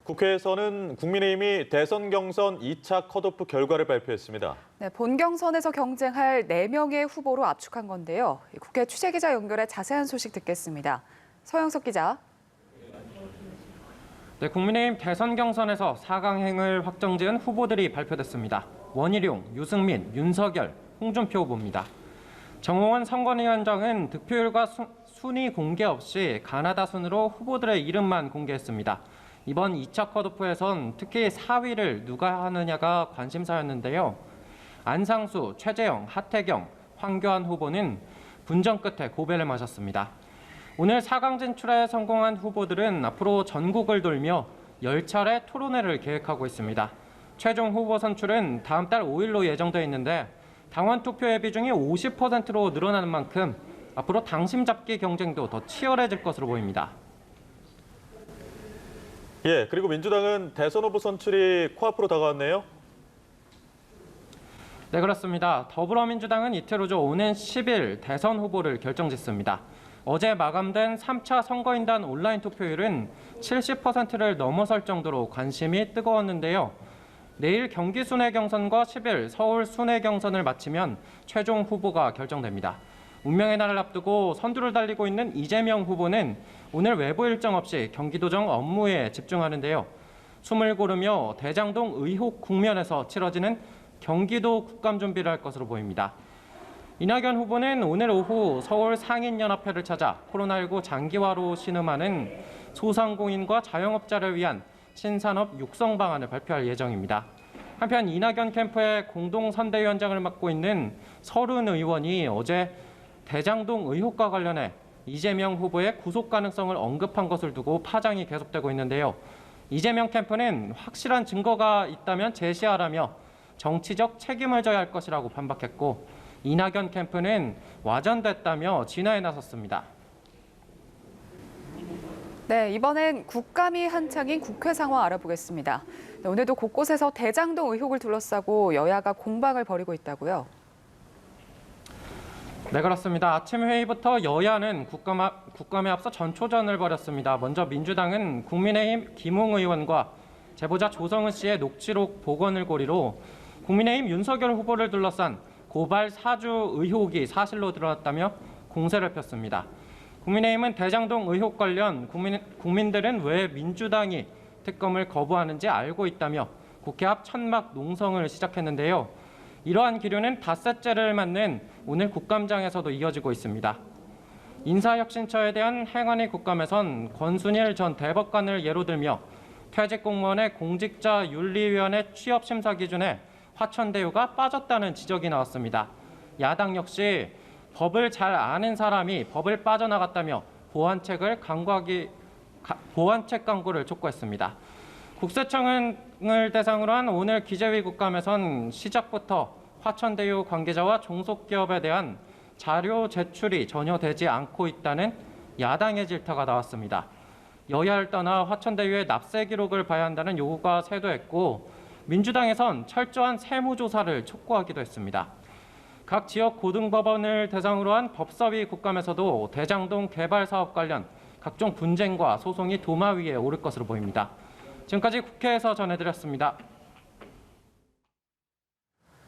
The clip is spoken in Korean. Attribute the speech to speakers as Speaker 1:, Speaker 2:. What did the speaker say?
Speaker 1: 국회에서는 국민의힘이 대선 경선 2차 컷오프 결과를 발표했습니다.
Speaker 2: 네, 본 경선에서 경쟁할 4명의 후보로 압축한 건데요. 국회 취재기자 연결해 자세한 소식 듣겠습니다. 서영석 기자.
Speaker 3: 네, 국민의힘 대선 경선에서 4강행을 확정지은 후보들이 발표됐습니다. 원희룡, 유승민, 윤석열, 홍준표 후보입니다. 정홍원 선관위원장은 득표율과 순위 공개 없이 가나다 순으로 후보들의 이름만 공개했습니다. 이번 2차 컷오프에선 특히 4위를 누가 하느냐가 관심사였는데요. 안상수, 최재형, 하태경, 황교안 후보는 분전 끝에 고배를 마셨습니다. 오늘 4강 진출에 성공한 후보들은 앞으로 전국을 돌며 10차례 토론회를 계획하고 있습니다. 최종 후보 선출은 다음 달 5일로 예정돼 있는데 당원 투표의 비중이 50%로 늘어나는 만큼 앞으로 당심 잡기 경쟁도 더 치열해질 것으로 보입니다.
Speaker 1: 그리고 민주당은 대선 후보 선출이 코앞으로 다가왔네요.
Speaker 3: 네, 그렇습니다. 더불어민주당은 이틀 후 오는 10일 대선 후보를 결정짓습니다. 어제 마감된 3차 선거인단 온라인 투표율은 70%를 넘어설 정도로 관심이 뜨거웠는데요. 내일 경기 순회 경선과 10일 서울 순회 경선을 마치면 최종 후보가 결정됩니다. 운명의 날을 앞두고 선두를 달리고 있는 이재명 후보는 오늘 외부 일정 없이 경기도정 업무에 집중하는데요. 숨을 고르며 대장동 의혹 국면에서 치러지는 경기도 국감 준비를 할 것으로 보입니다. 이낙연 후보는 오늘 오후 서울 상인연합회를 찾아 코로나19 장기화로 신음하는 소상공인과 자영업자를 위한 신산업 육성 방안을 발표할 예정입니다. 한편 이낙연 캠프의 공동선대위원장을 맡고 있는 서른 의원이 어제 대장동 의혹과 관련해 이재명 후보의 구속 가능성을 언급한 것을 두고 파장이 계속되고 있는데요. 이재명 캠프는 확실한 증거가 있다면 제시하라며 정치적 책임을 져야 할 것이라고 반박했고, 이낙연 캠프는 와전됐다며 진화에 나섰습니다.
Speaker 2: 네, 이번엔 국감이 한창인 국회 상황 알아보겠습니다. 네, 오늘도 곳곳에서 대장동 의혹을 둘러싸고 여야가 공방을 벌이고 있다고요.
Speaker 3: 네, 그렇습니다. 아침 회의부터 여야는 국감에 앞서 전초전을 벌였습니다. 먼저 민주당은 국민의힘 김웅 의원과 제보자 조성은 씨의 녹취록 복원을 고리로 국민의힘 윤석열 후보를 둘러싼 고발 사주 의혹이 사실로 드러났다며 공세를 폈습니다. 국민의힘은 대장동 의혹 관련 국민들은 왜 민주당이 특검을 거부하는지 알고 있다며 국회 앞 천막 농성을 시작했는데요. 이러한 기류는 닷새째를 맞는 오늘 국감장에서도 이어지고 있습니다. 인사혁신처에 대한 행안위 국감에선 권순일 전 대법관을 예로 들며 퇴직 공무원의 공직자윤리위원회 취업심사 기준에 화천대유가 빠졌다는 지적이 나왔습니다. 야당 역시 법을 잘 아는 사람이 법을 빠져나갔다며 보완책 광고를 촉구했습니다. 국세청을 대상으로 한 오늘 기재위 국감에선 시작부터 화천대유 관계자와 종속기업에 대한 자료 제출이 전혀 되지 않고 있다는 야당의 질타가 나왔습니다. 여야를 떠나 화천대유의 납세 기록을 봐야 한다는 요구가 쇄도했고, 민주당에선 철저한 세무조사를 촉구하기도 했습니다. 각 지역 고등법원을 대상으로 한 법사위 국감에서도 대장동 개발 사업 관련 각종 분쟁과 소송이 도마 위에 오를 것으로 보입니다. 지금까지 국회에서 전해드렸습니다.